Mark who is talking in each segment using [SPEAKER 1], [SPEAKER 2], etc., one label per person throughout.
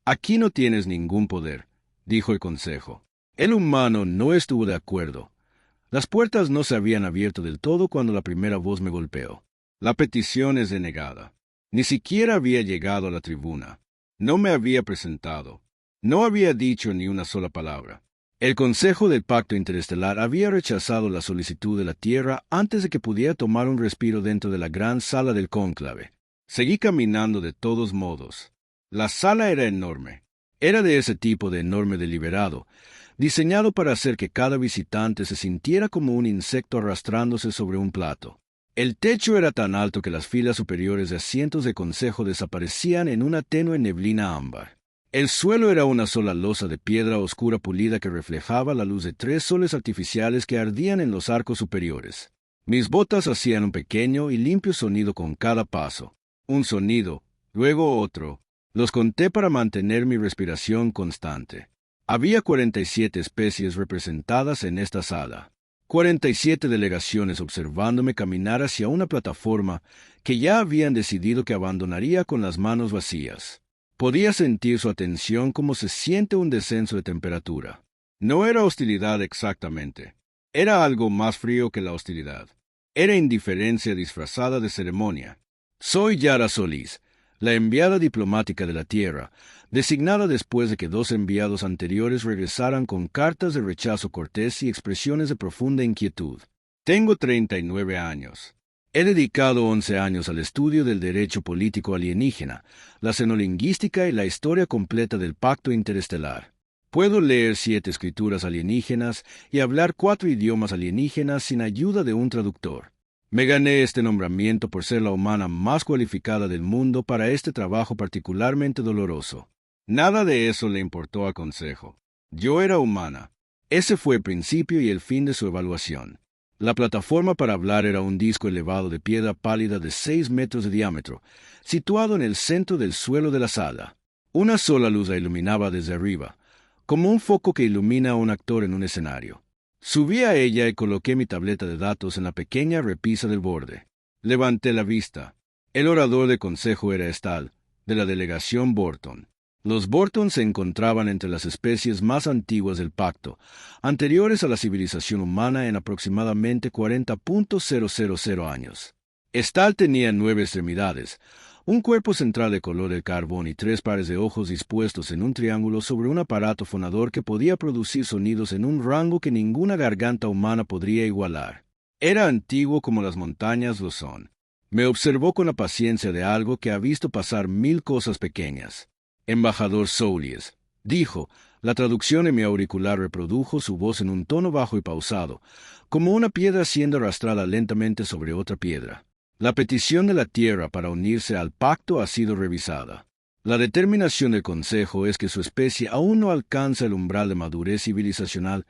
[SPEAKER 1] Aquí no tienes ningún poder, dijo el consejo. El humano no estuvo de acuerdo. Las puertas no se habían abierto del todo cuando la primera voz me golpeó. La petición es denegada. Ni siquiera había llegado a la tribuna. No me había presentado. No había dicho ni una sola palabra. El Consejo del Pacto Interestelar había rechazado la solicitud de la Tierra antes de que pudiera tomar un respiro dentro de la gran sala del cónclave. Seguí caminando de todos modos. La sala era enorme. Era de ese tipo de enorme deliberado, diseñado para hacer que cada visitante se sintiera como un insecto arrastrándose sobre un plato. El techo era tan alto que las filas superiores de asientos de consejo desaparecían en una tenue neblina ámbar. El suelo era una sola losa de piedra oscura pulida que reflejaba la luz de 3 soles artificiales que ardían en los arcos superiores. Mis botas hacían un pequeño y limpio sonido con cada paso. Un sonido, luego otro. Los conté para mantener mi respiración constante. Había 47 especies representadas en esta sala. 47 delegaciones observándome caminar hacia una plataforma que ya habían decidido que abandonaría con las manos vacías. Podía sentir su atención como se siente un descenso de temperatura. No era hostilidad exactamente. Era algo más frío que la hostilidad. Era indiferencia disfrazada de ceremonia. Soy Yara Solís, la enviada diplomática de la Tierra, designada después de que 2 enviados anteriores regresaran con cartas de rechazo cortés y expresiones de profunda inquietud. Tengo 39 años. He dedicado 11 años al estudio del derecho político alienígena, la xenolingüística y la historia completa del pacto interestelar. Puedo leer 7 escrituras alienígenas y hablar 4 idiomas alienígenas sin ayuda de un traductor. Me gané este nombramiento por ser la humana más cualificada del mundo para este trabajo particularmente doloroso. Nada de eso le importó al Consejo. Yo era humana. Ese fue el principio y el fin de su evaluación. La plataforma para hablar era un disco elevado de piedra pálida de 6 metros de diámetro, situado en el centro del suelo de la sala. Una sola luz la iluminaba desde arriba, como un foco que ilumina a un actor en un escenario. Subí a ella y coloqué mi tableta de datos en la pequeña repisa del borde. Levanté la vista. El orador de consejo era Stahl, de la delegación Borton. Los Borton se encontraban entre las especies más antiguas del pacto, anteriores a la civilización humana en aproximadamente 40.000 años. Stahl tenía 9 extremidades, un cuerpo central de color de carbón y 3 pares de ojos dispuestos en un triángulo sobre un aparato fonador que podía producir sonidos en un rango que ninguna garganta humana podría igualar. Era antiguo como las montañas lo son. Me observó con la paciencia de algo que ha visto pasar 1000 cosas pequeñas. Embajador Soulies, dijo. La traducción en mi auricular reprodujo su voz en un tono bajo y pausado, como una piedra siendo arrastrada lentamente sobre otra piedra. La petición de la Tierra para unirse al pacto ha sido revisada. La determinación del Consejo es que su especie aún no alcanza el umbral de madurez civilizacional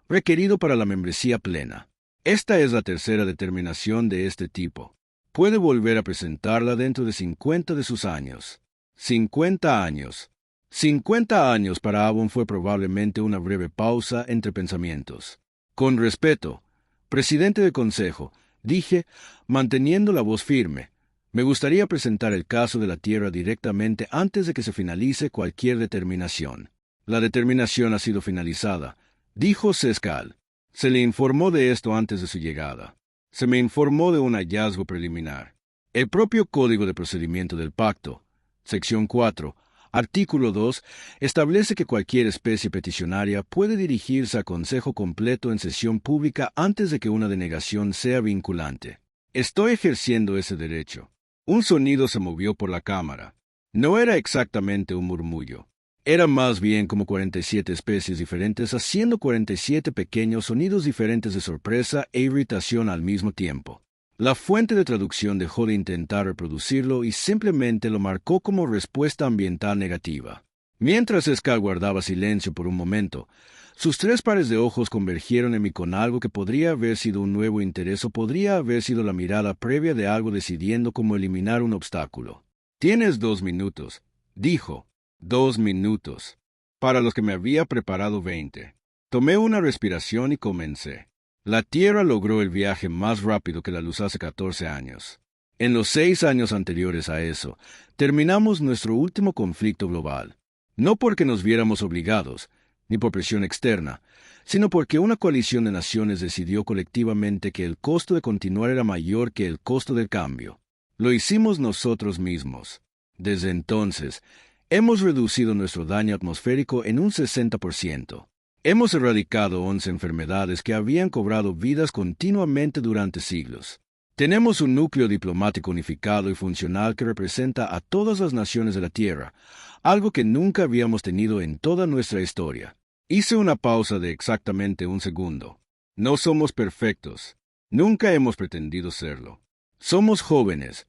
[SPEAKER 1] requerido para la membresía plena. Esta es la tercera determinación de este tipo. Puede volver a presentarla dentro de 50 de sus años. 50 años. 50 años para Avon fue probablemente una breve pausa entre pensamientos. Con respeto, presidente del Consejo, dije, manteniendo la voz firme, me gustaría presentar el caso de la Tierra directamente antes de que se finalice cualquier determinación. La determinación ha sido finalizada, dijo Sescal. Se le informó de esto antes de su llegada. Se me informó de un hallazgo preliminar. El propio Código de Procedimiento del Pacto, sección 4, artículo 2, establece que cualquier especie peticionaria puede dirigirse a consejo completo en sesión pública antes de que una denegación sea vinculante. Estoy ejerciendo ese derecho. Un sonido se movió por la cámara. No era exactamente un murmullo. Era más bien como 47 especies diferentes haciendo 47 pequeños sonidos diferentes de sorpresa e irritación al mismo tiempo. La fuente de traducción dejó de intentar reproducirlo y simplemente lo marcó como respuesta ambiental negativa. Mientras Scal guardaba silencio por un momento, sus 3 pares de ojos convergieron en mí con algo que podría haber sido un nuevo interés o podría haber sido la mirada previa de algo decidiendo cómo eliminar un obstáculo. «Tienes 2 minutos», dijo. 2 minutos. Para los que me había preparado 20. Tomé una respiración y comencé. La Tierra logró el viaje más rápido que la luz hace 14 años. En los 6 años anteriores a eso, terminamos nuestro último conflicto global. No porque nos viéramos obligados, ni por presión externa, sino porque una coalición de naciones decidió colectivamente que el costo de continuar era mayor que el costo del cambio. Lo hicimos nosotros mismos. Desde entonces, hemos reducido nuestro daño atmosférico en un 60%. Hemos erradicado 11 enfermedades que habían cobrado vidas continuamente durante siglos. Tenemos un núcleo diplomático unificado y funcional que representa a todas las naciones de la Tierra, algo que nunca habíamos tenido en toda nuestra historia. Hice una pausa de exactamente un segundo. No somos perfectos. Nunca hemos pretendido serlo. Somos jóvenes,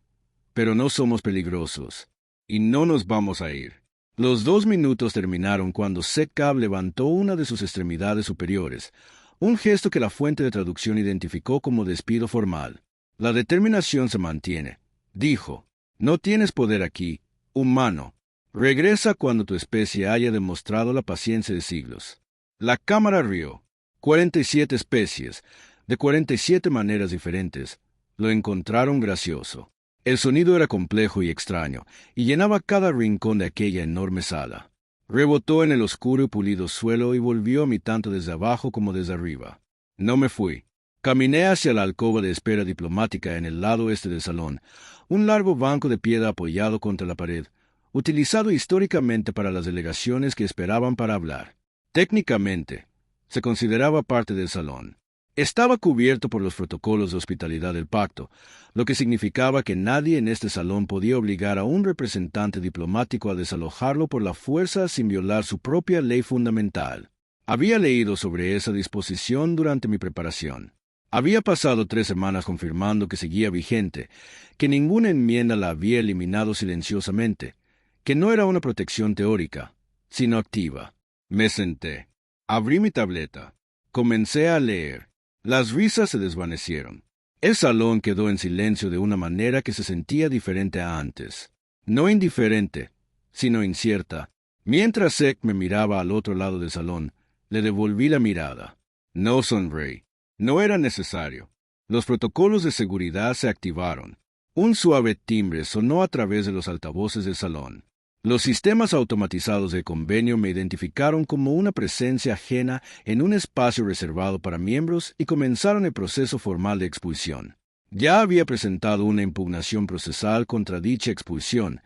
[SPEAKER 1] pero no somos peligrosos. Y no nos vamos a ir. Los 2 minutos terminaron cuando Sekab levantó una de sus extremidades superiores, un gesto que la fuente de traducción identificó como despido formal. La determinación se mantiene. Dijo, no tienes poder aquí, humano. Regresa cuando tu especie haya demostrado la paciencia de siglos. La cámara rió. 47 especies, de 47 maneras diferentes, lo encontraron gracioso. El sonido era complejo y extraño, y llenaba cada rincón de aquella enorme sala. Rebotó en el oscuro y pulido suelo y volvió a mí tanto desde abajo como desde arriba. No me fui. Caminé hacia la alcoba de espera diplomática en el lado este del salón, un largo banco de piedra apoyado contra la pared, utilizado históricamente para las delegaciones que esperaban para hablar. Técnicamente, se consideraba parte del salón. Estaba cubierto por los protocolos de hospitalidad del pacto, lo que significaba que nadie en este salón podía obligar a un representante diplomático a desalojarlo por la fuerza sin violar su propia ley fundamental. Había leído sobre esa disposición durante mi preparación. Había pasado 3 semanas confirmando que seguía vigente, que ninguna enmienda la había eliminado silenciosamente, que no era una protección teórica, sino activa. Me senté. Abrí mi tableta. Comencé a leer. Las risas se desvanecieron. El salón quedó en silencio de una manera que se sentía diferente a antes. No indiferente, sino incierta. Mientras Sek me miraba al otro lado del salón, le devolví la mirada. No sonreí. No era necesario. Los protocolos de seguridad se activaron. Un suave timbre sonó a través de los altavoces del salón. Los sistemas automatizados del convenio me identificaron como una presencia ajena en un espacio reservado para miembros y comenzaron el proceso formal de expulsión. Ya había presentado una impugnación procesal contra dicha expulsión,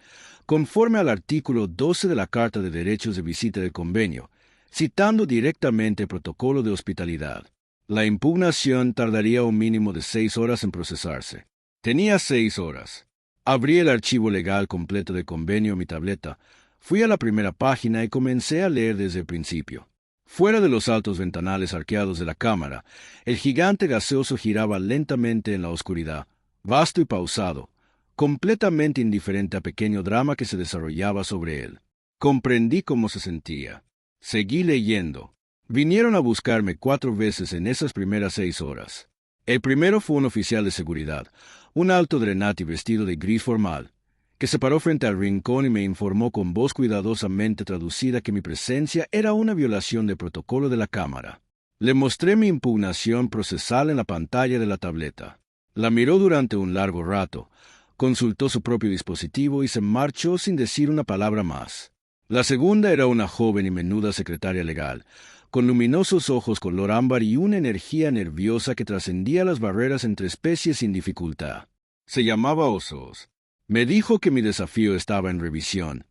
[SPEAKER 1] conforme al artículo 12 de la Carta de Derechos de Visita del convenio, citando directamente el protocolo de hospitalidad. La impugnación tardaría un mínimo de 6 horas en procesarse. Tenía 6 horas. Abrí el archivo legal completo del convenio en mi tableta, fui a la primera página y comencé a leer desde el principio. Fuera de los altos ventanales arqueados de la cámara, el gigante gaseoso giraba lentamente en la oscuridad, vasto y pausado, completamente indiferente al pequeño drama que se desarrollaba sobre él. Comprendí cómo se sentía. Seguí leyendo. Vinieron a buscarme 4 veces en esas primeras 6 horas. El primero fue un oficial de seguridad, un alto drenati vestido de gris formal, que se paró frente al rincón y me informó con voz cuidadosamente traducida que mi presencia era una violación del protocolo de la Cámara. Le mostré mi impugnación procesal en la pantalla de la tableta. La miró durante un largo rato, consultó su propio dispositivo y se marchó sin decir una palabra más. La segunda era una joven y menuda secretaria legal, con luminosos ojos color ámbar y una energía nerviosa que trascendía las barreras entre especies sin dificultad. Se llamaba Osos. Me dijo que mi desafío estaba en revisión,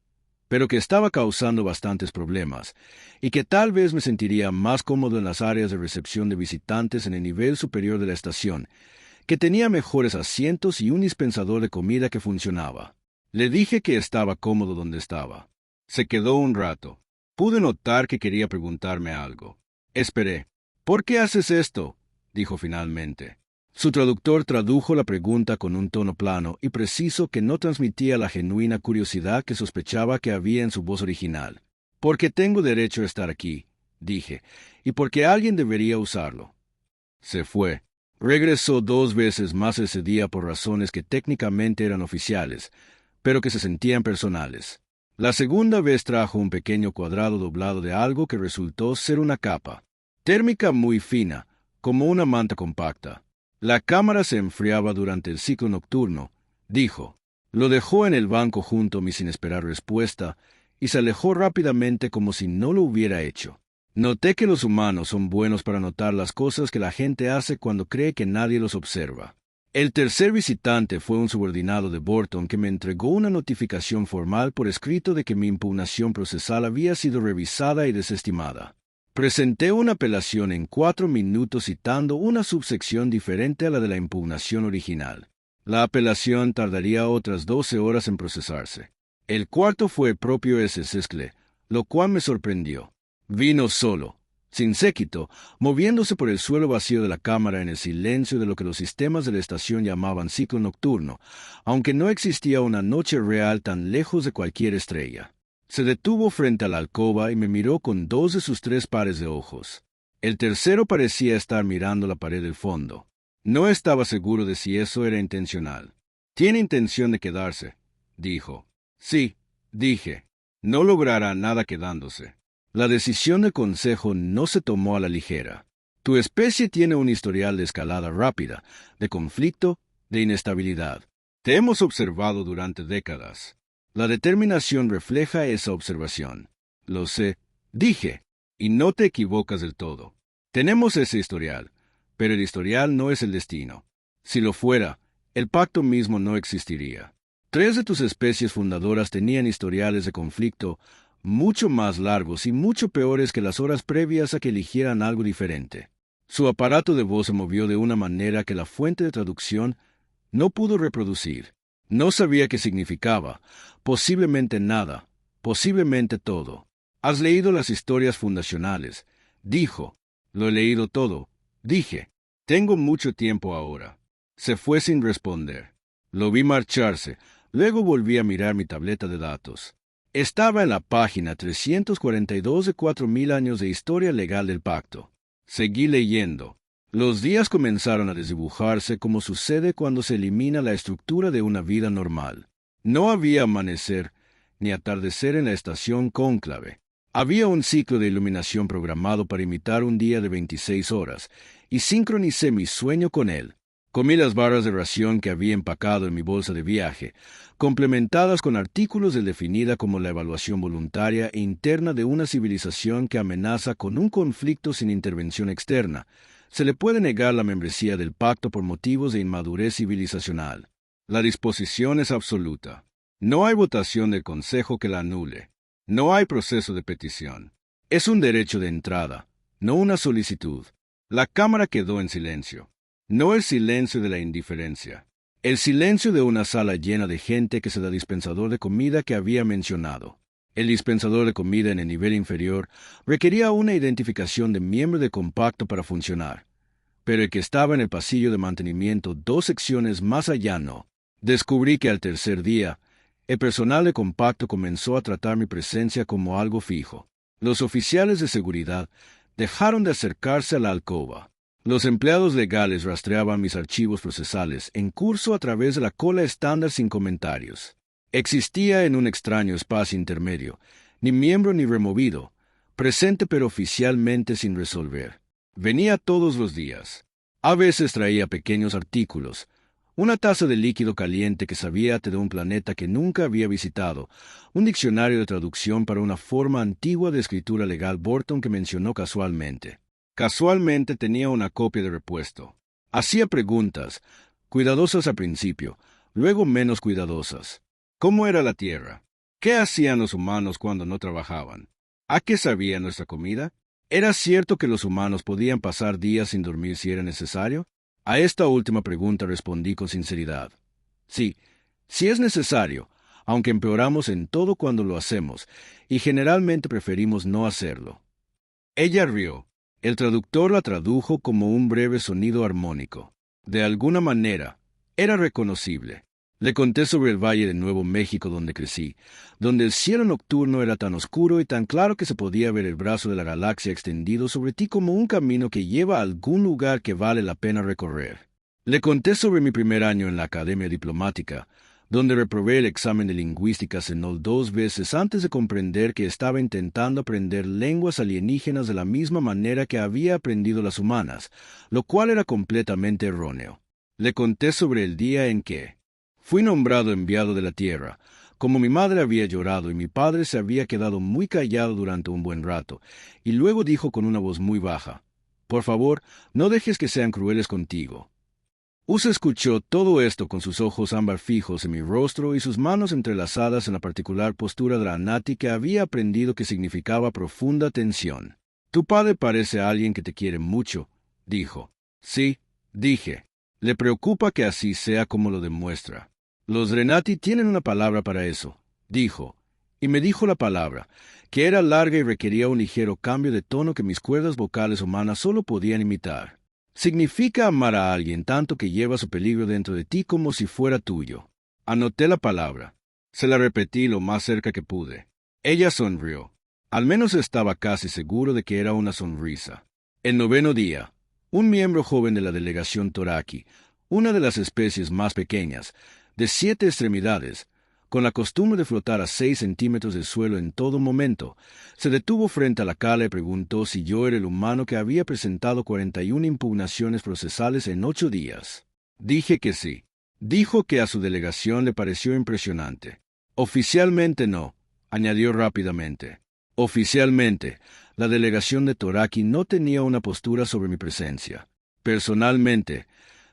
[SPEAKER 1] pero que estaba causando bastantes problemas, y que tal vez me sentiría más cómodo en las áreas de recepción de visitantes en el nivel superior de la estación, que tenía mejores asientos y un dispensador de comida que funcionaba. Le dije que estaba cómodo donde estaba. Se quedó un rato. Pude notar que quería preguntarme algo. Esperé. ¿Por qué haces esto?, dijo finalmente. Su traductor tradujo la pregunta con un tono plano y preciso que no transmitía la genuina curiosidad que sospechaba que había en su voz original. Porque tengo derecho a estar aquí, dije, y porque alguien debería usarlo. Se fue. Regresó 2 veces más ese día por razones que técnicamente eran oficiales, pero que se sentían personales. La segunda vez trajo un pequeño cuadrado doblado de algo que resultó ser una capa, térmica muy fina, como una manta compacta. La cámara se enfriaba durante el ciclo nocturno, dijo. Lo dejó en el banco junto a mí sin esperar respuesta, y se alejó rápidamente como si no lo hubiera hecho. Noté que los humanos son buenos para notar las cosas que la gente hace cuando cree que nadie los observa. El tercer visitante fue un subordinado de Borton que me entregó una notificación formal por escrito de que mi impugnación procesal había sido revisada y desestimada. Presenté una apelación en 4 minutos citando una subsección diferente a la de la impugnación original. La apelación tardaría otras 12 horas en procesarse. El cuarto fue el propio Sescle, lo cual me sorprendió. Vino solo, sin séquito, moviéndose por el suelo vacío de la cámara en el silencio de lo que los sistemas de la estación llamaban ciclo nocturno, aunque no existía una noche real tan lejos de cualquier estrella. Se detuvo frente a la alcoba y me miró con 2 de sus 3 pares de ojos. El tercero parecía estar mirando la pared del fondo. No estaba seguro de si eso era intencional. «Tiene intención de quedarse», dijo. «Sí», dije. «No logrará nada quedándose». La decisión del consejo no se tomó a la ligera. Tu especie tiene un historial de escalada rápida, de conflicto, de inestabilidad. Te hemos observado durante décadas. La determinación refleja esa observación. Lo sé, dije, y no te equivocas del todo. Tenemos ese historial, pero el historial no es el destino. Si lo fuera, el pacto mismo no existiría. 3 de tus especies fundadoras tenían historiales de conflicto mucho más largos y mucho peores que las horas previas a que eligieran algo diferente. Su aparato de voz se movió de una manera que la fuente de traducción no pudo reproducir. No sabía qué significaba, posiblemente nada, posiblemente todo. ¿Has leído las historias fundacionales?, dijo. Lo he leído todo, dije. Tengo mucho tiempo ahora. Se fue sin responder. Lo vi marcharse, luego volví a mirar mi tableta de datos. Estaba en la página 342 de 4000 años de historia legal del pacto. Seguí leyendo. Los días comenzaron a desdibujarse como sucede cuando se elimina la estructura de una vida normal. No había amanecer ni atardecer en la estación cónclave. Había un ciclo de iluminación programado para imitar un día de 26 horas, y sincronicé mi sueño con él. Comí las barras de ración que había empacado en mi bolsa de viaje, complementadas con artículos del definida como la evaluación voluntaria e interna de una civilización que amenaza con un conflicto sin intervención externa. Se le puede negar la membresía del pacto por motivos de inmadurez civilizacional. La disposición es absoluta. No hay votación del Consejo que la anule. No hay proceso de petición. Es un derecho de entrada, no una solicitud. La Cámara quedó en silencio. No el silencio de la indiferencia. El silencio de una sala llena de gente que se da dispensador de comida que había mencionado. El dispensador de comida en el nivel inferior requería una identificación de miembro de compacto para funcionar, pero el que estaba en el pasillo de mantenimiento 2 secciones más allá no. Descubrí que al tercer día, el personal de compacto comenzó a tratar mi presencia como algo fijo. Los oficiales de seguridad dejaron de acercarse a la alcoba. Los empleados legales rastreaban mis archivos procesales en curso a través de la cola estándar sin comentarios. Existía en un extraño espacio intermedio, ni miembro ni removido, presente pero oficialmente sin resolver. Venía todos los días. A veces traía pequeños artículos, una taza de líquido caliente que sabía de un planeta que nunca había visitado, un diccionario de traducción para una forma antigua de escritura legal Borton que mencionó casualmente. Casualmente tenía una copia de repuesto. Hacía preguntas, cuidadosas al principio, luego menos cuidadosas. ¿Cómo era la Tierra? ¿Qué hacían los humanos cuando no trabajaban? ¿A qué sabía nuestra comida? ¿Era cierto que los humanos podían pasar días sin dormir si era necesario? A esta última pregunta respondí con sinceridad. Sí, sí es necesario, aunque empeoramos en todo cuando lo hacemos, y generalmente preferimos no hacerlo. Ella rió. El traductor la tradujo como un breve sonido armónico. De alguna manera, era reconocible. Le conté sobre el Valle de Nuevo México donde crecí, donde el cielo nocturno era tan oscuro y tan claro que se podía ver el brazo de la galaxia extendido sobre ti como un camino que lleva a algún lugar que vale la pena recorrer. Le conté sobre mi primer año en la Academia Diplomática, donde reprobé el examen de lingüística Cenol 2 veces antes de comprender que estaba intentando aprender lenguas alienígenas de la misma manera que había aprendido las humanas, lo cual era completamente erróneo. Le conté sobre el día en que fui nombrado enviado de la Tierra, Como mi madre había llorado y mi padre se había quedado muy callado durante un buen rato, y luego dijo con una voz muy baja, «Por favor, no dejes que sean crueles contigo». Us escuchó todo esto con sus ojos ámbar fijos en mi rostro y sus manos entrelazadas en la particular postura de la Nati que había aprendido que significaba profunda tensión. «Tu padre parece alguien que te quiere mucho», dijo. «Sí», dije. «Le preocupa que así sea como lo demuestra». «Los Renati tienen una palabra para eso», dijo, y me dijo la palabra, que era larga y requería un ligero cambio de tono que mis cuerdas vocales humanas solo podían imitar. Significa amar a alguien tanto que lleva su peligro dentro de ti como si fuera tuyo. Anoté la palabra. Se la repetí lo más cerca que pude. Ella sonrió. Al menos estaba casi seguro de que era una sonrisa. El 9º día, un miembro joven de la delegación Toraki, una de las especies más pequeñas, de 7 extremidades, con la costumbre de flotar a 6 centímetros del suelo en todo momento, se detuvo frente a la cala y preguntó si yo era el humano que había presentado 41 impugnaciones procesales en 8 días. Dije que sí. Dijo que a su delegación le pareció impresionante. Oficialmente no, añadió rápidamente. Oficialmente, la delegación de Toraki no tenía una postura sobre mi presencia. Personalmente,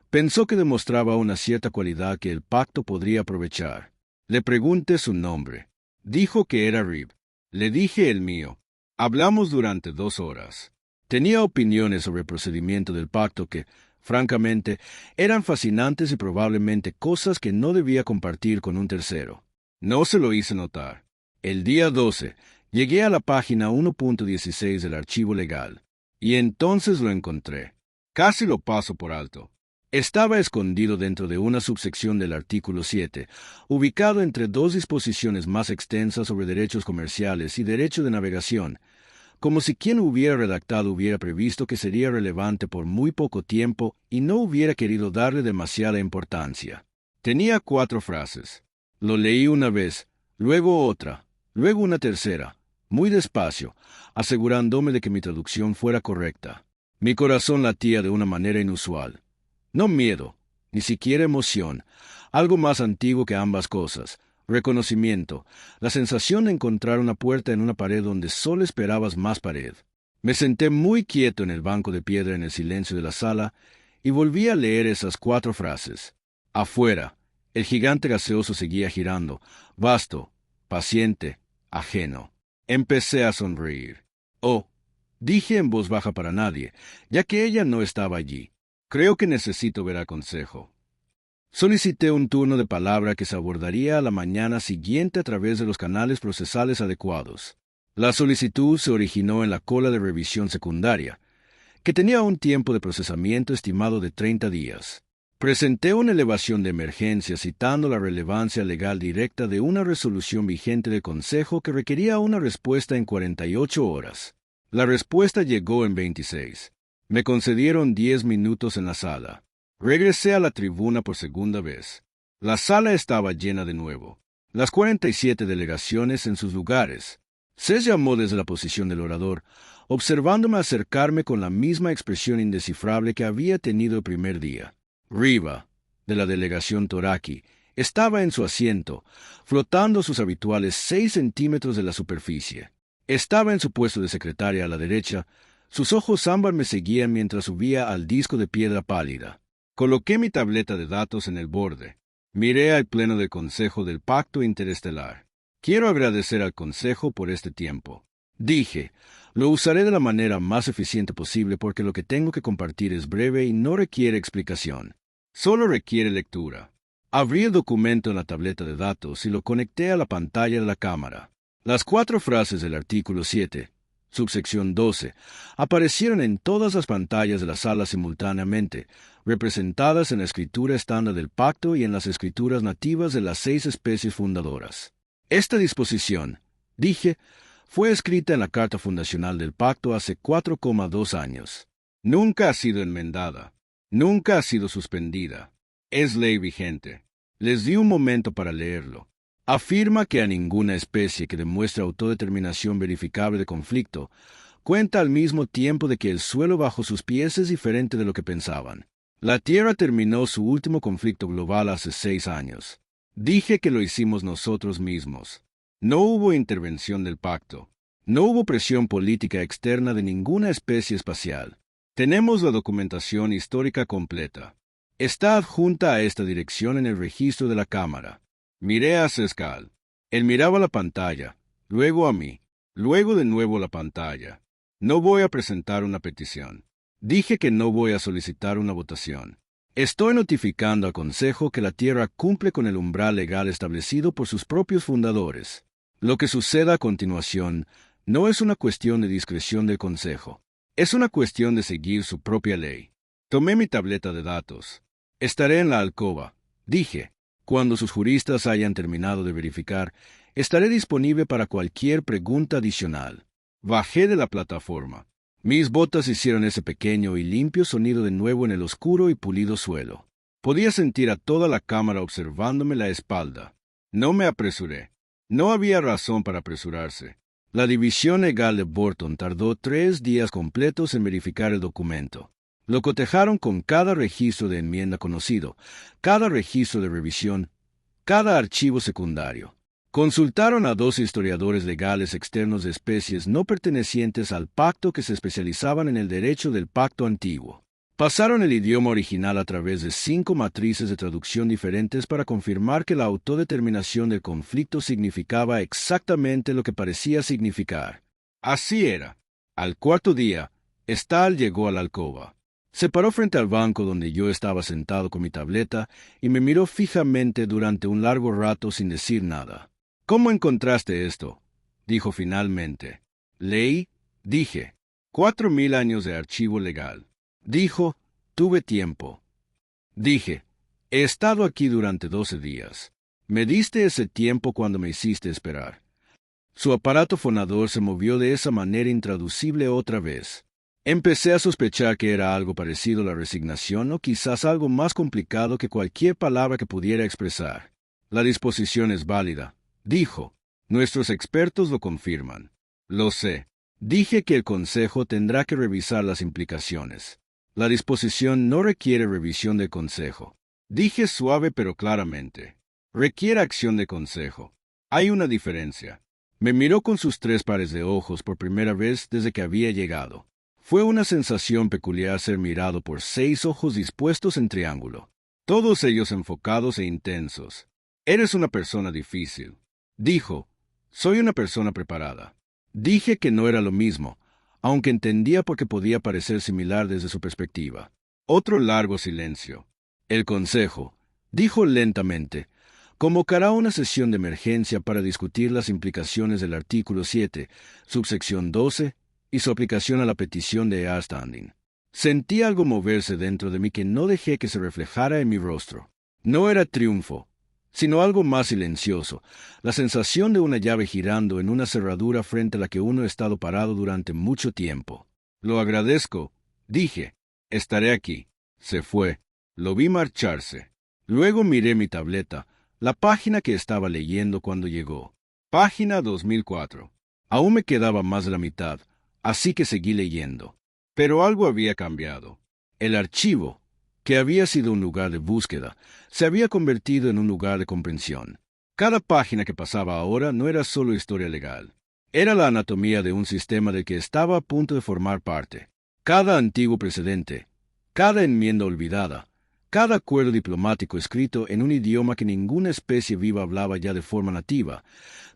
[SPEAKER 1] pensó que demostraba una cierta cualidad que el pacto podría aprovechar. Le pregunté su nombre. Dijo que era Rib. Le dije el mío. Hablamos durante 2 horas. Tenía opiniones sobre el procedimiento del pacto que, francamente, eran fascinantes y probablemente cosas que no debía compartir con un tercero. No se lo hice notar. El día 12, llegué a la página 1.16 del archivo legal, y entonces lo encontré. Casi lo paso por alto. Estaba escondido dentro de una subsección del artículo 7, ubicado entre 2 disposiciones más extensas sobre derechos comerciales y derecho de navegación, como si quien hubiera redactado hubiera previsto que sería relevante por muy poco tiempo y no hubiera querido darle demasiada importancia. Tenía 4 frases. Lo leí una vez, luego otra, luego una tercera, muy despacio, asegurándome de que mi traducción fuera correcta. Mi corazón latía de una manera inusual. No miedo, ni siquiera emoción, algo más antiguo que ambas cosas, reconocimiento, la sensación de encontrar una puerta en una pared donde solo esperabas más pared. Me senté muy quieto en el banco de piedra en el silencio de la sala y volví a leer esas 4 frases. Afuera, el gigante gaseoso seguía girando, vasto, paciente, ajeno. Empecé a sonreír. Oh, dije en voz baja para nadie, ya que ella no estaba allí. Creo que necesito ver al consejo. Solicité un turno de palabra que se abordaría a la mañana siguiente a través de los canales procesales adecuados. La solicitud se originó en la cola de revisión secundaria, que tenía un tiempo de procesamiento estimado de 30 días. Presenté una elevación de emergencia citando la relevancia legal directa de una resolución vigente del Consejo que requería una respuesta en 48 horas. La respuesta llegó en 26. Me concedieron 10 minutos en la sala. Regresé a la tribuna por segunda vez. La sala estaba llena de nuevo. Las 47 delegaciones en sus lugares. Se llamó desde la posición del orador, observándome acercarme con la misma expresión indescifrable que había tenido el primer día. Riva, de la delegación Toraki, estaba en su asiento, flotando sus habituales 6 centímetros de la superficie. Estaba en su puesto de secretaria a la derecha. Sus ojos ámbar me seguían mientras subía al disco de piedra pálida. Coloqué mi tableta de datos en el borde. Miré al pleno del Consejo del Pacto Interestelar. Quiero agradecer al Consejo por este tiempo. Dije, lo usaré de la manera más eficiente posible porque lo que tengo que compartir es breve y no requiere explicación. Solo requiere lectura. Abrí el documento en la tableta de datos y lo conecté a la pantalla de la cámara. Las 4 frases del artículo 7, subsección 12, aparecieron en todas las pantallas de la sala simultáneamente, representadas en la escritura estándar del pacto y en las escrituras nativas de las 6 especies fundadoras. Esta disposición, dije, fue escrita en la Carta Fundacional del Pacto hace 4,2 años. Nunca ha sido enmendada. Nunca ha sido suspendida. Es ley vigente. Les di un momento para leerlo. Afirma que a ninguna especie que demuestre autodeterminación verificable de conflicto cuenta al mismo tiempo de que el suelo bajo sus pies es diferente de lo que pensaban. La Tierra terminó su último conflicto global hace 6 años. Dije que lo hicimos nosotros mismos. No hubo intervención del pacto. No hubo presión política externa de ninguna especie espacial. Tenemos la documentación histórica completa. Está adjunta a esta dirección en el registro de la Cámara. Miré a Sescal. Él miraba la pantalla, luego a mí, luego de nuevo la pantalla. No voy a presentar una petición. Dije que no voy a solicitar una votación. Estoy notificando al Consejo que la Tierra cumple con el umbral legal establecido por sus propios fundadores. Lo que suceda a continuación no es una cuestión de discreción del Consejo. Es una cuestión de seguir su propia ley. Tomé mi tableta de datos. Estaré en la alcoba. Dije, cuando sus juristas hayan terminado de verificar, estaré disponible para cualquier pregunta adicional. Bajé de la plataforma. Mis botas hicieron ese pequeño y limpio sonido de nuevo en el oscuro y pulido suelo. Podía sentir a toda la cámara observándome la espalda. No me apresuré. No había razón para apresurarse. La división legal de Borton tardó 3 días completos en verificar el documento. Lo cotejaron con cada registro de enmienda conocido, cada registro de revisión, cada archivo secundario. Consultaron a 2 historiadores legales externos de especies no pertenecientes al pacto que se especializaban en el derecho del pacto antiguo. Pasaron el idioma original a través de 5 matrices de traducción diferentes para confirmar que la autodeterminación del conflicto significaba exactamente lo que parecía significar. Así era. Al 4.º día, Stahl llegó a la alcoba. Se paró frente al banco donde yo estaba sentado con mi tableta y me miró fijamente durante un largo rato sin decir nada. ¿Cómo encontraste esto?, dijo finalmente. Leí, dije. 4.000 años de archivo legal. Dijo, tuve tiempo. Dije, he estado aquí durante 12 días. Me diste ese tiempo cuando me hiciste esperar. Su aparato fonador se movió de esa manera intraducible otra vez. Empecé a sospechar que era algo parecido a la resignación o quizás algo más complicado que cualquier palabra que pudiera expresar. La disposición es válida, dijo. Nuestros expertos lo confirman. Lo sé. Dije que el Consejo tendrá que revisar las implicaciones. La disposición no requiere revisión del Consejo. Dije suave pero claramente. Requiere acción de Consejo. Hay una diferencia. Me miró con sus 3 pares de ojos por primera vez desde que había llegado. Fue una sensación peculiar ser mirado por 6 ojos dispuestos en triángulo, todos ellos enfocados e intensos. Eres una persona difícil. Dijo, soy una persona preparada. Dije que no era lo mismo, aunque entendía por qué podía parecer similar desde su perspectiva. Otro largo silencio. El Consejo, dijo lentamente, convocará una sesión de emergencia para discutir las implicaciones del artículo 7, subsección 12, y su aplicación a la petición de A-Standing. Sentí algo moverse dentro de mí que no dejé que se reflejara en mi rostro. No era triunfo, sino algo más silencioso, la sensación de una llave girando en una cerradura frente a la que uno ha estado parado durante mucho tiempo. Lo agradezco, dije. Estaré aquí. Se fue. Lo vi marcharse. Luego miré mi tableta, la página que estaba leyendo cuando llegó. Página 2004. Aún me quedaba más de la mitad, así que seguí leyendo. Pero algo había cambiado. El archivo, que había sido un lugar de búsqueda, se había convertido en un lugar de comprensión. Cada página que pasaba ahora no era solo historia legal. Era la anatomía de un sistema del que estaba a punto de formar parte. Cada antiguo precedente, cada enmienda olvidada, cada acuerdo diplomático escrito en un idioma que ninguna especie viva hablaba ya de forma nativa,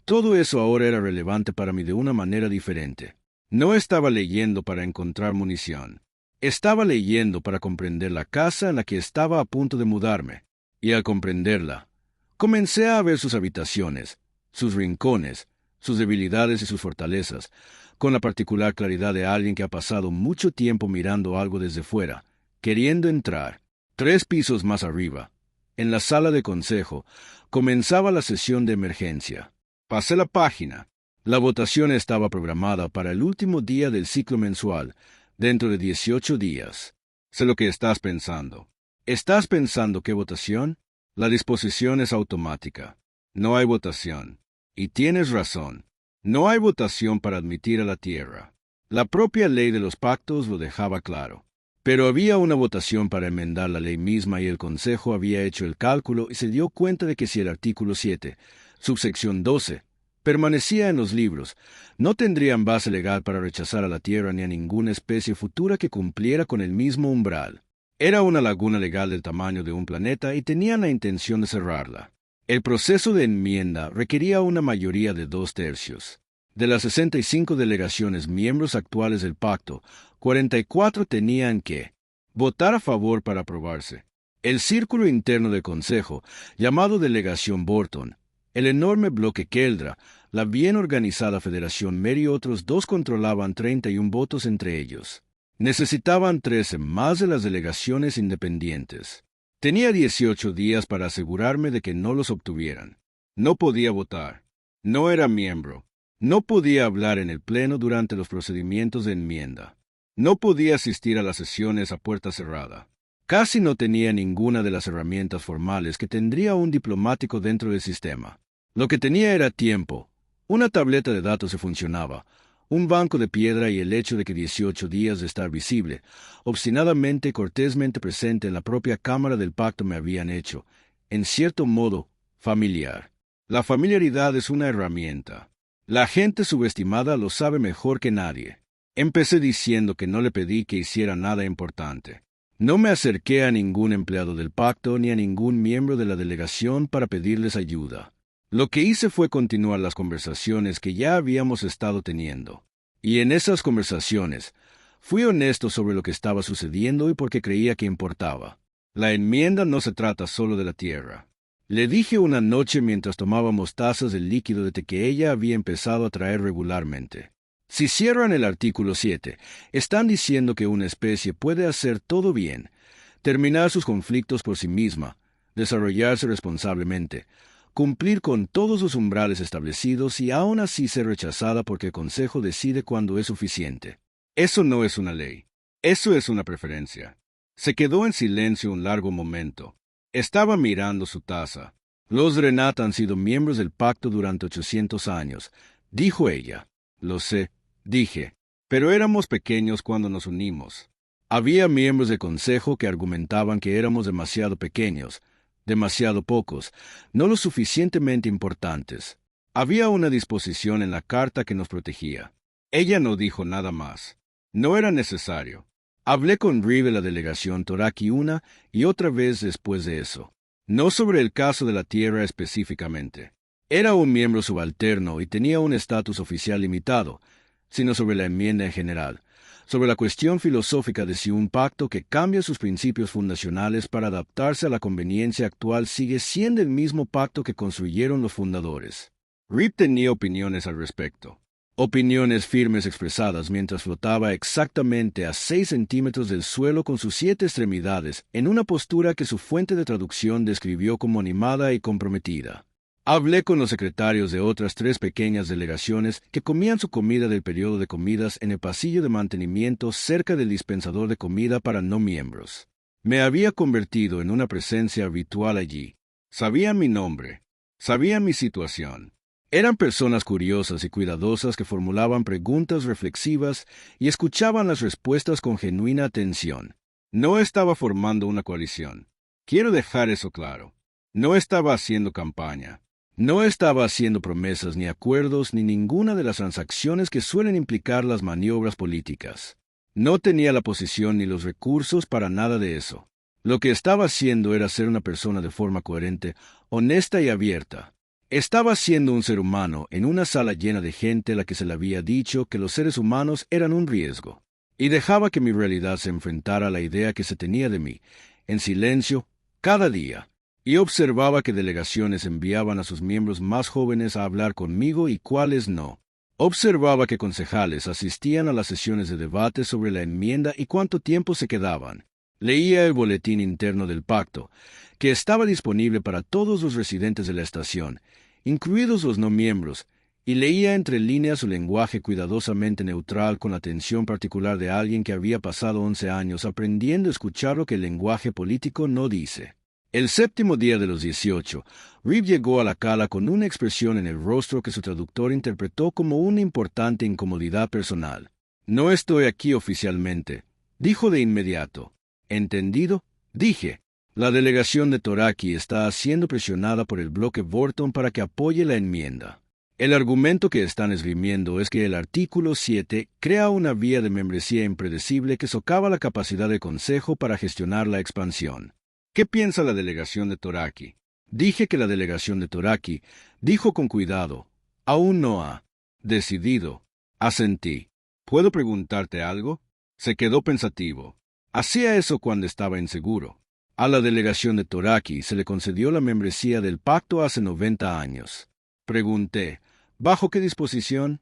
[SPEAKER 1] todo eso ahora era relevante para mí de una manera diferente. No estaba leyendo para encontrar munición. Estaba leyendo para comprender la casa en la que estaba a punto de mudarme. Y al comprenderla, comencé a ver sus habitaciones, sus rincones, sus debilidades y sus fortalezas, con la particular claridad de alguien que ha pasado mucho tiempo mirando algo desde fuera, queriendo entrar. 3 pisos más arriba, en la sala de consejo, comenzaba la sesión de emergencia. Pasé la página. La votación estaba programada para el último día del ciclo mensual, dentro de 18 días. Sé lo que estás pensando. ¿Estás pensando qué votación? La disposición es automática. No hay votación. Y tienes razón. No hay votación para admitir a la Tierra. La propia ley de los pactos lo dejaba claro. Pero había una votación para enmendar la ley misma y el Consejo había hecho el cálculo y se dio cuenta de que si el artículo 7, subsección 12, permanecía en los libros, no tendrían base legal para rechazar a la Tierra ni a ninguna especie futura que cumpliera con el mismo umbral. Era una laguna legal del tamaño de un planeta y tenían la intención de cerrarla. El proceso de enmienda requería una mayoría de 2/3. De las 65 delegaciones miembros actuales del pacto, 44 tenían que votar a favor para aprobarse. El círculo interno del Consejo, llamado Delegación Borton, el enorme bloque Keldra, la bien organizada Federación Mary y otros dos controlaban 31 votos entre ellos. Necesitaban 13 más de las delegaciones independientes. Tenía 18 días para asegurarme de que no los obtuvieran. No podía votar. No era miembro. No podía hablar en el Pleno durante los procedimientos de enmienda. No podía asistir a las sesiones a puerta cerrada. Casi no tenía ninguna de las herramientas formales que tendría un diplomático dentro del sistema. Lo que tenía era tiempo. Una tableta de datos que funcionaba, un banco de piedra y el hecho de que 18 días de estar visible, obstinadamente y cortésmente presente en la propia Cámara del Pacto me habían hecho, en cierto modo, familiar. La familiaridad es una herramienta. La gente subestimada lo sabe mejor que nadie. Empecé diciendo que no le pedí que hiciera nada importante. No me acerqué a ningún empleado del pacto ni a ningún miembro de la delegación para pedirles ayuda. Lo que hice fue continuar las conversaciones que ya habíamos estado teniendo. Y en esas conversaciones, fui honesto sobre lo que estaba sucediendo y porque creía que importaba. La enmienda no se trata solo de la Tierra. Le dije una noche mientras tomábamos tazas del líquido de té que ella había empezado a traer regularmente. Si cierran el artículo 7, están diciendo que una especie puede hacer todo bien, terminar sus conflictos por sí misma, desarrollarse responsablemente, cumplir con todos los umbrales establecidos y aún así ser rechazada porque el Consejo decide cuándo es suficiente. Eso no es una ley. Eso es una preferencia. Se quedó en silencio un largo momento. Estaba mirando su taza. Los Renat han sido miembros del pacto durante 800 años, dijo ella. Lo sé, dije. Pero éramos pequeños cuando nos unimos. Había miembros del Consejo que argumentaban que éramos demasiado pequeños, demasiado pocos, no lo suficientemente importantes. Había una disposición en la carta que nos protegía. Ella no dijo nada más. No era necesario. Hablé con Reeve de la delegación Toraki una y otra vez después de eso. No sobre el caso de la Tierra específicamente. Era un miembro subalterno y tenía un estatus oficial limitado, sino sobre la enmienda en general, sobre la cuestión filosófica de si un pacto que cambia sus principios fundacionales para adaptarse a la conveniencia actual sigue siendo el mismo pacto que construyeron los fundadores. Reeve tenía opiniones al respecto. Opiniones firmes expresadas mientras flotaba exactamente a 6 centímetros del suelo con sus 7 extremidades, en una postura que su fuente de traducción describió como animada y comprometida. Hablé con los secretarios de otras 3 pequeñas delegaciones que comían su comida del periodo de comidas en el pasillo de mantenimiento cerca del dispensador de comida para no miembros. Me había convertido en una presencia habitual allí. Sabían mi nombre. Sabían mi situación. Eran personas curiosas y cuidadosas que formulaban preguntas reflexivas y escuchaban las respuestas con genuina atención. No estaba formando una coalición. Quiero dejar eso claro. No estaba haciendo campaña. No estaba haciendo promesas ni acuerdos ni ninguna de las transacciones que suelen implicar las maniobras políticas. No tenía la posición ni los recursos para nada de eso. Lo que estaba haciendo era ser una persona de forma coherente, honesta y abierta. Estaba siendo un ser humano en una sala llena de gente a la que se le había dicho que los seres humanos eran un riesgo, y dejaba que mi realidad se enfrentara a la idea que se tenía de mí, en silencio, cada día, y observaba que delegaciones enviaban a sus miembros más jóvenes a hablar conmigo y cuáles no. Observaba que concejales asistían a las sesiones de debate sobre la enmienda y cuánto tiempo se quedaban. Leía el boletín interno del pacto, que estaba disponible para todos los residentes de la estación, incluidos los no miembros, y leía entre líneas su lenguaje cuidadosamente neutral con la atención particular de alguien que había pasado 11 años aprendiendo a escuchar lo que el lenguaje político no dice. El 7º día de los 18, Reeve llegó a la cala con una expresión en el rostro que su traductor interpretó como una importante incomodidad personal. No estoy aquí oficialmente, Dijo de inmediato. ¿Entendido? Dije. La delegación de Toraki está siendo presionada por el bloque Borton para que apoye la enmienda. El argumento que están esgrimiendo es que el artículo 7 crea una vía de membresía impredecible que socava la capacidad del Consejo para gestionar la expansión. ¿Qué piensa la delegación de Toraki? Dije que la delegación de Toraki dijo con cuidado. Aún no ha decidido. Asentí. ¿Puedo preguntarte algo? Se quedó pensativo. Hacía eso cuando estaba inseguro. A la delegación de Toraki se le concedió la membresía del pacto hace 90 años. Pregunté, ¿bajo qué disposición?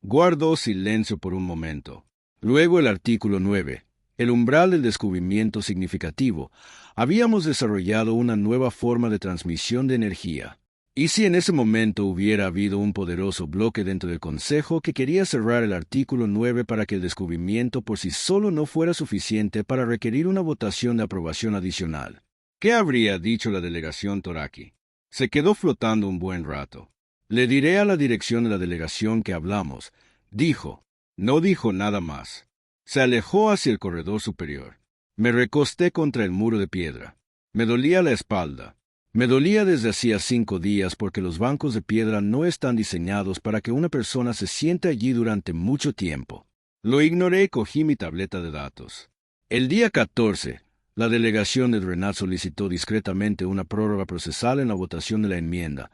[SPEAKER 1] Guardó silencio por un momento. Luego el artículo 9, el umbral del descubrimiento significativo. Habíamos desarrollado una nueva forma de transmisión de energía. ¿Y si en ese momento hubiera habido un poderoso bloque dentro del Consejo que quería cerrar el artículo 9 para que el descubrimiento por sí solo no fuera suficiente para requerir una votación de aprobación adicional? ¿Qué habría dicho la delegación Toraki? Se quedó flotando un buen rato. Le diré a la dirección de la delegación que hablamos. Dijo. No dijo nada más. Se alejó hacia el corredor superior. Me recosté contra el muro de piedra. Me dolía la espalda. Me dolía desde hacía 5 días porque los bancos de piedra no están diseñados para que una persona se siente allí durante mucho tiempo. Lo ignoré y cogí mi tableta de datos. El día 14, la delegación de Drenat solicitó discretamente una prórroga procesal en la votación de la enmienda,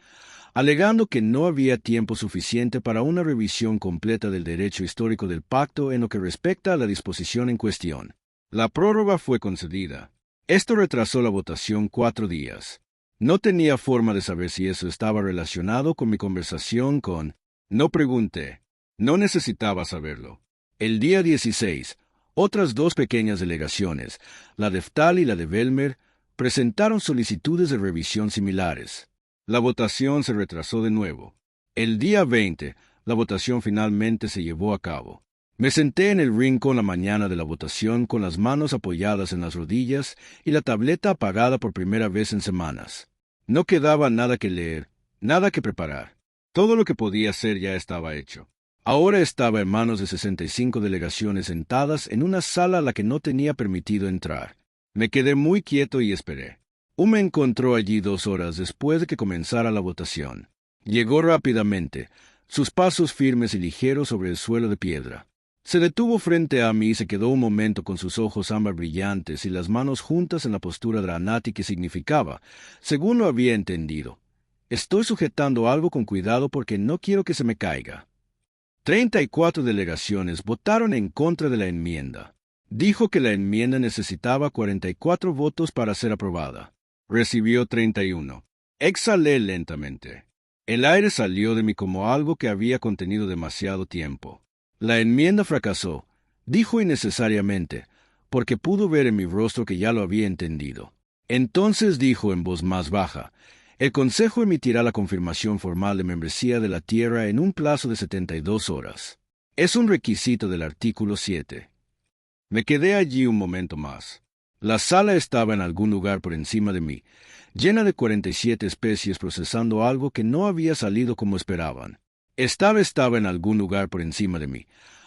[SPEAKER 1] alegando que no había tiempo suficiente para una revisión completa del derecho histórico del pacto en lo que respecta a la disposición en cuestión. La prórroga fue concedida. Esto retrasó la votación 4 días. No tenía forma de saber si eso estaba relacionado con mi conversación con... No pregunté. No necesitaba saberlo. El día 16, otras 2 pequeñas delegaciones, la de Ftal y la de Velmer, presentaron solicitudes de revisión similares. La votación se retrasó de nuevo. El día 20, la votación finalmente se llevó a cabo. Me senté en el rincón la mañana de la votación con las manos apoyadas en las rodillas y la tableta apagada por primera vez en semanas. No quedaba nada que leer, nada que preparar. Todo lo que podía hacer ya estaba hecho. Ahora estaba en manos de 65 delegaciones sentadas en una sala a la que no tenía permitido entrar. Me quedé muy quieto y esperé. Me encontró allí 2 horas después de que comenzara la votación. Llegó rápidamente, sus pasos firmes y ligeros sobre el suelo de piedra. Se detuvo frente a mí y se quedó un momento con sus ojos ámbar brillantes y las manos juntas en la postura Dranati que significaba, según lo había entendido, estoy sujetando algo con cuidado porque no quiero que se me caiga. 34 delegaciones votaron en contra de la enmienda. Dijo que la enmienda necesitaba 44 votos para ser aprobada. Recibió 31. Exhalé lentamente. El aire salió de mí como algo que había contenido demasiado tiempo. La enmienda fracasó, dijo innecesariamente, porque pudo ver en mi rostro que ya lo había entendido. Entonces dijo en voz más baja, el Consejo emitirá la confirmación formal de membresía de la Tierra en un plazo de 72 horas. Es un requisito del artículo 7. Me quedé allí un momento más. La sala estaba en algún lugar por encima de mí, llena de 47 especies procesando algo que no había salido como esperaban. Estaba en algún lugar por encima de mí,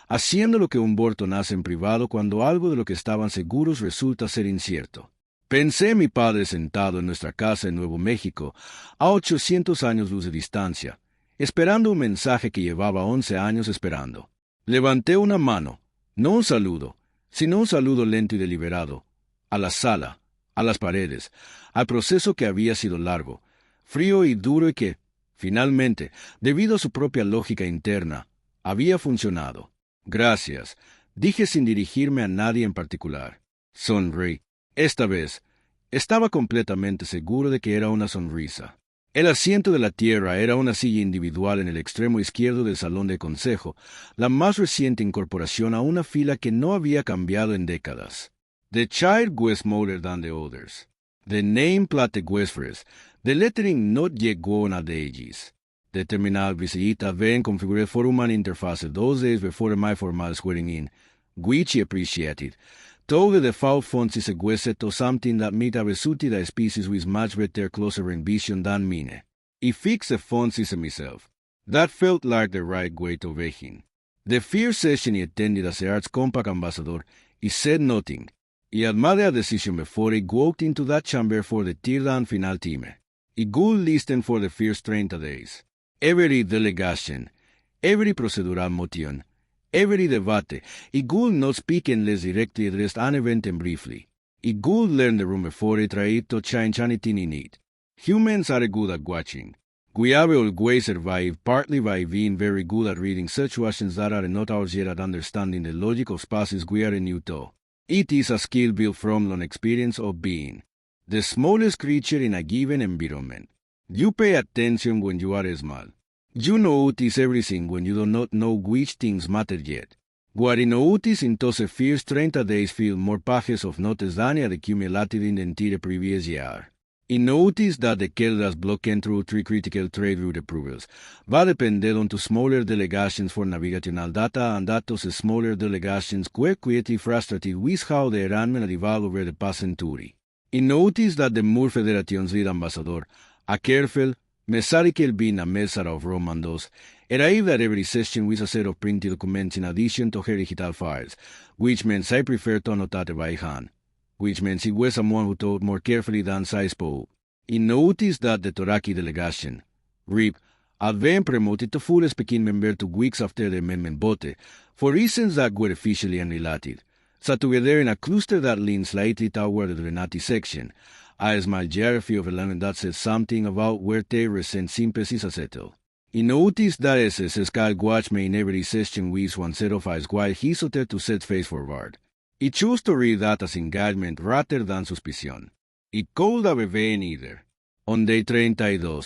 [SPEAKER 1] haciendo lo que un Borton hace en privado cuando algo de lo que estaban seguros resulta ser incierto. Pensé en mi padre sentado en nuestra casa en Nuevo México, a 800 años luz de distancia, esperando un mensaje que llevaba 11 años esperando. Levanté una mano, no un saludo, sino un saludo lento y deliberado, a la sala, a las paredes, al proceso que había sido largo, frío y duro y que, finalmente, debido a su propia lógica interna, había funcionado. Gracias, dije sin dirigirme a nadie en particular. Sonreí. Esta vez, estaba completamente seguro de que era una sonrisa. El asiento de la Tierra era una silla individual en el extremo izquierdo del salón de consejo, la más reciente incorporación a una fila que no había cambiado en décadas. The child Westmoder than the others. The name plate Westfres. The lettering not yet gone at the ages. The terminal visita ven configure forum and interface 2 days before my formal swearing in, which he appreciated. Told the foul fonts is a to something that meet a resulti da species with much better closer ambition than mine. I fix the fonts is myself. That felt like the right way to begin. The first session he attended as the Arts Compact Ambassador He said nothing. He had made a decision before he walked into that chamber for the teardown final team. He would listen for the first 30 days. Every delegation, every procedural motion, every debate, he would not speak unless directly addressed an event and briefly. He would learn the room before he tried to change anything in it. Humans are good at watching. We have always survived partly by being very good at reading situations that are not ours yet at understanding the logic of spaces we are new to. It is a skill built from long experience of being the smallest creature in a given environment. You pay attention when you are small. You notice everything when you do not know which things matter yet. What you notice in those first 30 days feel more pages of notice than had accumulated in the entire previous year. He noticed that the Keldas blocking through 3 critical trade route approvals, but depended on 2 smaller delegations for navigational data and that those smaller delegations were quietly frustrated with how the arrangement had evolved over the past century. He noticed that the Moor Federation's lead ambassador, a careful, methodical being a measure of Roman dos, arrived at every session with a set of printed documents in addition to her digital files, which means I prefer to annotate by hand. Which means he was someone who thought more carefully than I spoke. He noticed that the Toraki delegation, RIP, had been promoted to full speaking member 2 weeks after the amendment vote, for reasons that were officially unrelated, sat together in a cluster that leaned slightly toward the Renati section, a small geography of a land that said something about where their recent sympathies are settled. He noticed that SS Sky watched me in every session with one set of eyes while he sought to set face forward. He chose to read that as engagement rather than suspicion. It could have been either. On day 32,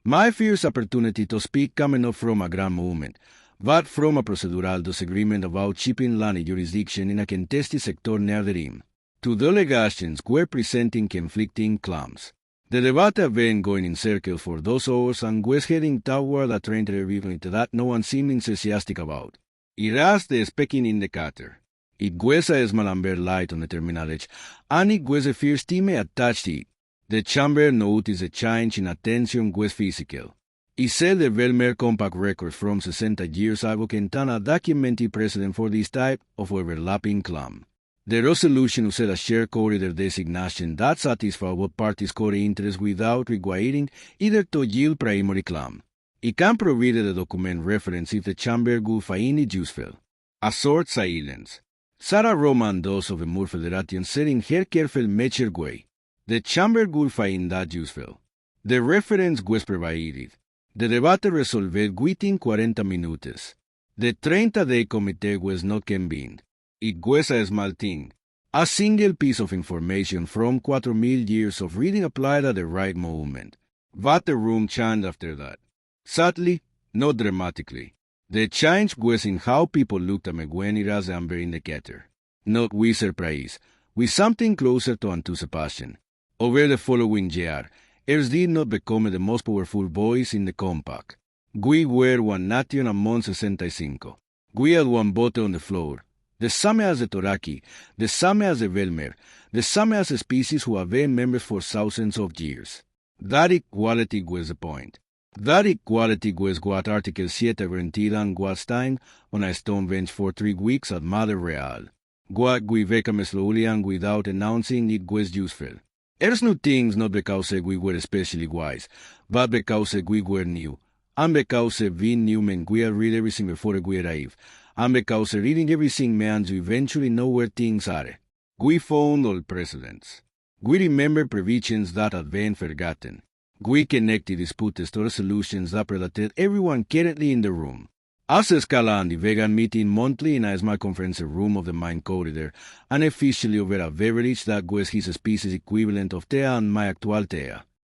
[SPEAKER 1] my first opportunity to speak coming up from a grand movement, but from a procedural disagreement about shipping land jurisdiction in a contested sector near the rim. 2 delegations were presenting conflicting claims. The debate had been going in circles for those hours and was heading toward a trend review that no one seemed enthusiastic about. It raised the speaking indicator. It was a small amber light on the terminal edge, and it was the first team attached to it. The chamber noticed a change in attention was physical. It said the Velmer compact records from 60 years ago contain a documented precedent for this type of overlapping claim. The resolution used a shared corridor designation that satisfies both parties' core interests without requiring either to yield primary claim. It can provide the document reference if the chamber would find it useful. A short silence. Sarah Roman dos of the Moor Federation said in her careful measured way, the chamber would find that useful. The reference was provided. The debate resolved within 40 minutes. The 30-day committee was not convened. It was a small thing. A single piece of information from 4,000 years of reading applied at the right moment. But the room changed after that. Sadly, not dramatically. The change was in how people looked at me when it was amber indicator. Not with surprise, with something closer to anticipation. Over the following year, heirs did not become the most powerful voice in the compact. We were one nation among 65. We had one vote on the floor. The same as the Toraki, the same as the Velmer, the same as the species who have been members for thousands of years. That equality was the point. That equality was what Article 7 guaranteed and was time on a stone bench for 3 weeks at Mother Real. What we became slowly and without announcing it was useful. There's no things not because we were especially wise, but because we were new, and because being new meant we had read everything before we arrived, and because reading everything meant you eventually know where things are. We found all precedents. We remember provisions that had been forgotten. We connected disputes to resolutions that protected everyone currently in the room. As Scala and the vegan meeting monthly in a small conference room of the main corridor, and officially over a beverage that was his species equivalent of tea and my actual tea.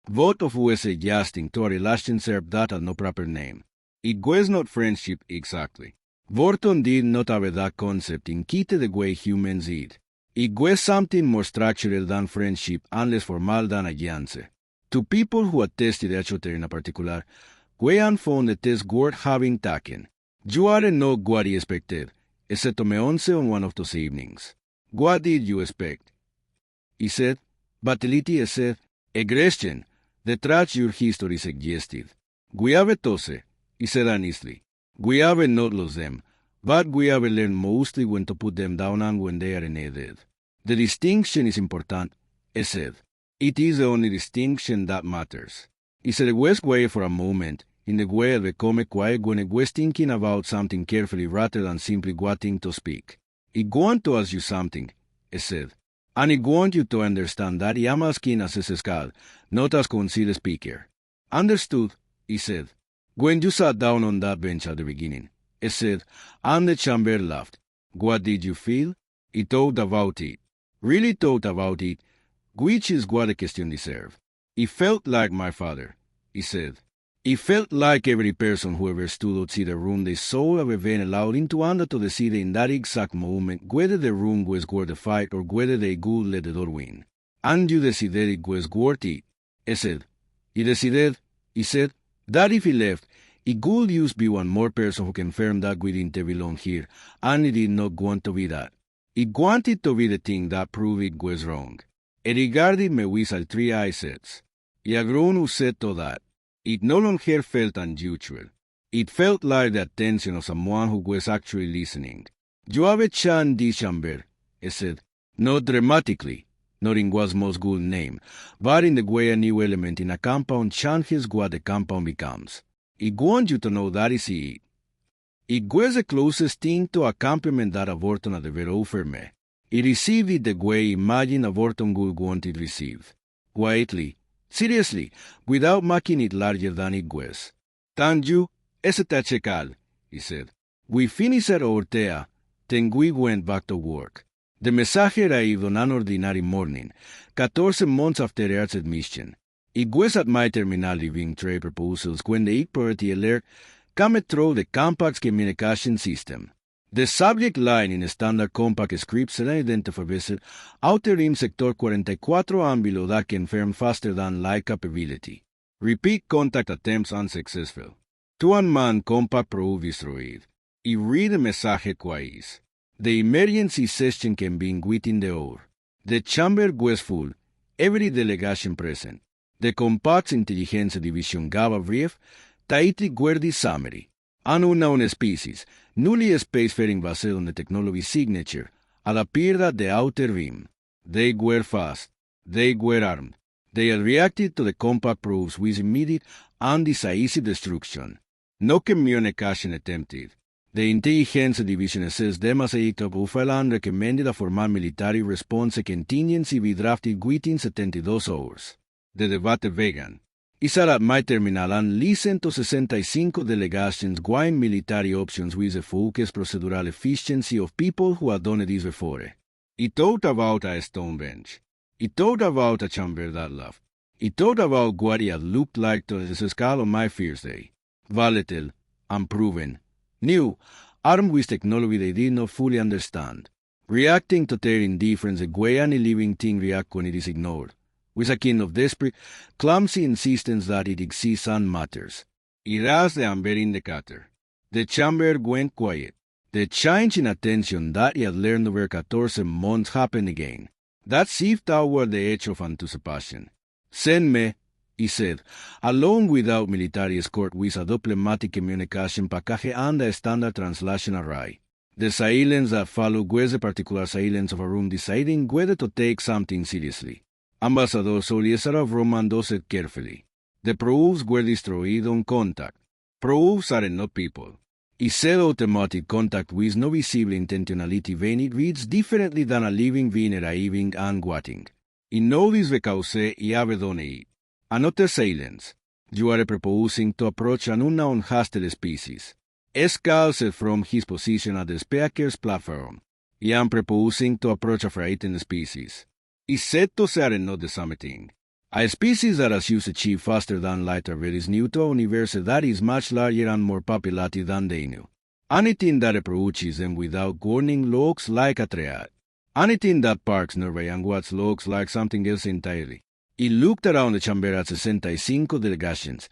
[SPEAKER 1] Both of us adjusting to a relationship that had no proper name. It was not friendship exactly. Vorton did not have that concept in Kite the way humans did. It was something more structural than friendship and less formal than alliance. To people who had tested each other in particular, we had found the test worth having taken. You aren't know what he expected, except me 11 on one of those evenings. What did you expect? He said, Batiliti said, a question, the trash your history suggested. We have tose, he said honestly. We have not lost them, but we have learned mostly when to put them down and when they are needed. The distinction is important, he said. It is the only distinction that matters. He said, was quiet for a moment, in the way of become quiet when it was thinking about something carefully rather than simply wanting to speak. I want to ask you something, he said, and I want you to understand that I am asking as a scal, not as concealed speaker. Understood, he said. When you sat down on that bench at the beginning, he said, and the chamber laughed. What did you feel? He thought about it. Really thought about it, which is what the question deserved. He felt like my father, he said. He felt like every person who ever stood outside the room they saw ever been allowed into and to decide in that exact moment whether the room was worth the fight or whether they could let the door win. And you decided it was worth it, he said. He decided, he said, that if he left, he could use be one more person who confirmed that we didn't belong here, and he did not want to be that. He wanted to be the thing that proved it was wrong. He regarded me with all three eyes. He agreed who said to that. It no longer felt unusual. It felt like the attention of someone who was actually listening. You have a chant this chamber, he said, not dramatically, not in what's most good name, but in the way a new element in a compound changes what the compound becomes. I want you to know that is it. It was the closest thing to a compliment that Avorton had ever offered me. He received it the way imagine Avorton would want it received. Quietly, seriously, without making it larger than it was. Thank you, Cal, he said. We finished our tea, then we went back to work. The message arrived on an ordinary morning, 14 months after Earth's admission. It was at my terminal reviewing trade proposals when the priority alert came through the compact communication system. The subject line in standard compact scripts identified Outer Rim Sector 44 and below that confirmed faster than light capability. Repeat contact attempts unsuccessful. 2-man compact probe destroyed. I read the message twice. The emergency session can be within the hour. The chamber was full, every delegation present. The Compact Intelligence Division gave a brief, tightly worded summary. An unknown species, newly spacefaring based on the technology signature, had appeared at the Outer Rim. They were fast. They were armed. They had reacted to the compact probes with immediate and decisive destruction. No communication attempted. The Intelligence Division assessed them as a profile and recommended a formal military response contingency be drafted within 72 hours. The debate began. I sat at my terminal and listened to 65 delegations weighing military options with the focused procedural efficiency of people who had done this before. I thought about a stone bench. I thought about a chamber that laughed. I thought about what it had looked like to the scale on my first day. Volatile, unproven, new, armed with technology they did not fully understand. Reacting to their indifference the way any living thing reacts when it is ignored. With a kind of desperate, clumsy insistence that it exists and matters. It asked the amber indicator. The chamber went quiet. The change in attention that he had learned over 14 months happened again. That shift toward the edge of anticipation. Send me, he said, alone without military escort with a diplomatic communication package and a standard translation array. The silence that followed was the particular silence of a room deciding whether to take something seriously. Ambassador Solier of Roman said carefully. The probes were destroyed on contact. Probes are not people. He said automatic contact with no visible intentionality when it reads differently than a living being arriving and waiting. In no this because he have done it. Another silence. You are proposing to approach an unknown hostile species. Escal said from his position at the speaker's platform. I am proposing to approach a frightened species. Is said to say not the same thing. A species that has used achieve faster than light travel is new to a universe that is much larger and more populated than they knew. Anything that approaches them without warning looks like a threat. Anything that parks nearby and watch looks like something else entirely. He looked around the chamber at 65 delegations,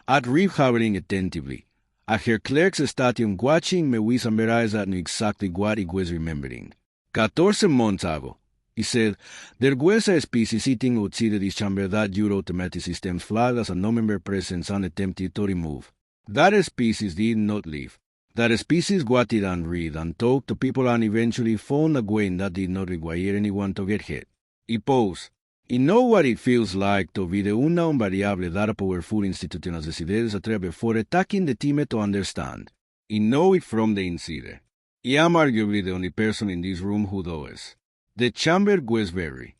[SPEAKER 1] at Reeve hovering attentively, at her clerk's station watching me with amber eyes that knew exactly what he was remembering. 14 months ago, he said, there was a species sitting outside this chamber that your automatic systems flagged as a non-member presence and attempted to remove. That species did not leave. That species guated and read and talk to people and eventually found a way that did not require anyone to get hit. Y pose. Y know what it feels like to vide una variable data powerful institute nas deciders attrebe for attacking the team to understand. Y know it from the inside. I am arguably the only person in this room who does. The chamber was very.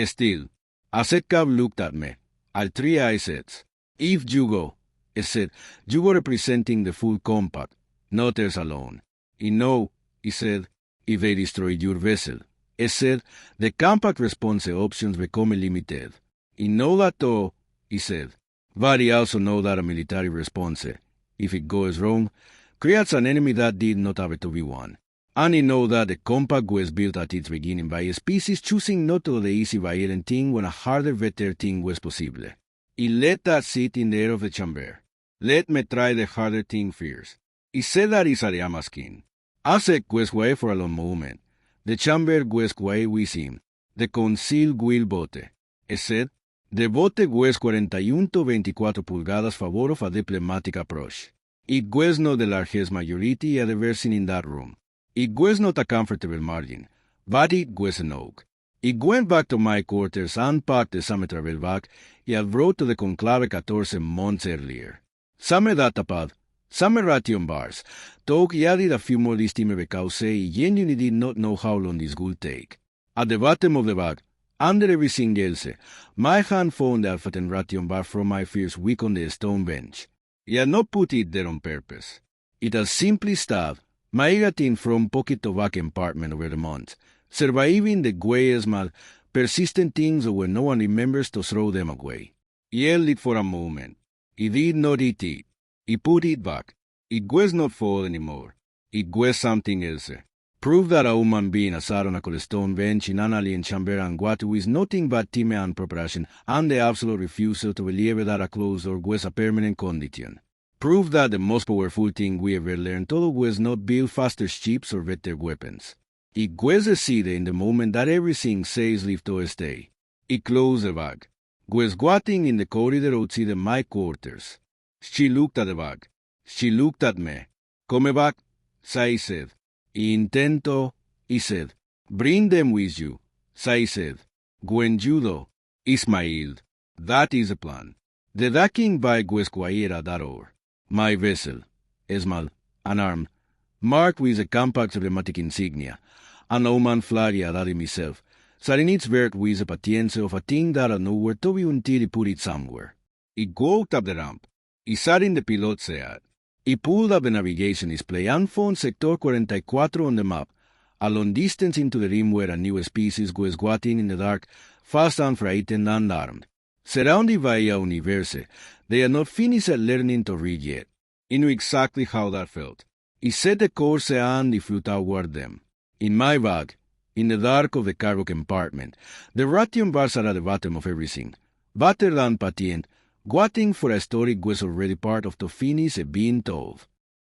[SPEAKER 1] Still, Asetkab looked at me. Al three I said, if you go, I said, you go representing the full compact, not us alone. I know, he said, if they destroy your vessel. I said, the compact response options become limited. I know that too, he said. But I also know that a military response, if it goes wrong, creates an enemy that did not have to be won. And I know that the compact was built at its beginning by a species choosing not to do the easy violent thing when a harder, better thing was possible. I let that sit in the air of the chamber. Let me try the harder thing first. I said that is a skin. I said was quiet for a long moment. The chamber was quiet with him. The council will vote. I said, the vote was 41-24 pulgadas favor of a diplomatic approach. It was not the largest majority at the version in that room. It was not a comfortable margin, but it was an oak. It went back to my quarters and packed the same travel bag I had brought to the conclave 14 months earlier. Same datapad, same ration bars, talk I added a few more this time because I genuinely did not know how long this would take. At the bottom of the bag, under everything else, my hand found the Alphaten ration bar from my first week on the stone bench. I had not put it there on purpose. It had simply stayed, migrating from pocket to back compartment over the month, surviving the way small, persistent things where no one remembers to throw them away. He held it for a moment. He did not eat it. He put it back. It was not food anymore. It was something else. Proof that a human being sat on a stone bench in an alien chamber and what with nothing but time and preparation and the absolute refusal to believe that a closed door was a permanent condition. Proof that the most powerful thing we ever learned todo was not build faster ships or better weapons. It was a seed in the moment that everything says live to stay. It closed the bag. Was squatting in the corridor outside my quarters. She looked at the bag. She looked at me. Come back, Sai said. Intento, he said. Bring them with you, Sai said. When you do, Ismail. That is the plan. The docking by was quiet at that hour. My vessel, Esmal, unarmed, marked with a compact emblematic insignia, an Oman flag I had added myself, sat in its work with the patience of a thing that I knew where to be until he put it somewhere. He walked up the ramp. He sat in the pilot seat. He pulled up the navigation display and found Sector 44 on the map, a long distance into the rim where a new species was squatting in the dark, fast and frightened and armed. Surrounded by a universe, they had not finished learning to read yet. He knew exactly how that felt. He set the course and he flew toward them. In my bag, in the dark of the cargo compartment, the ration bars are at the bottom of everything. Battered and patient, waiting for a story was already part of to finish being told.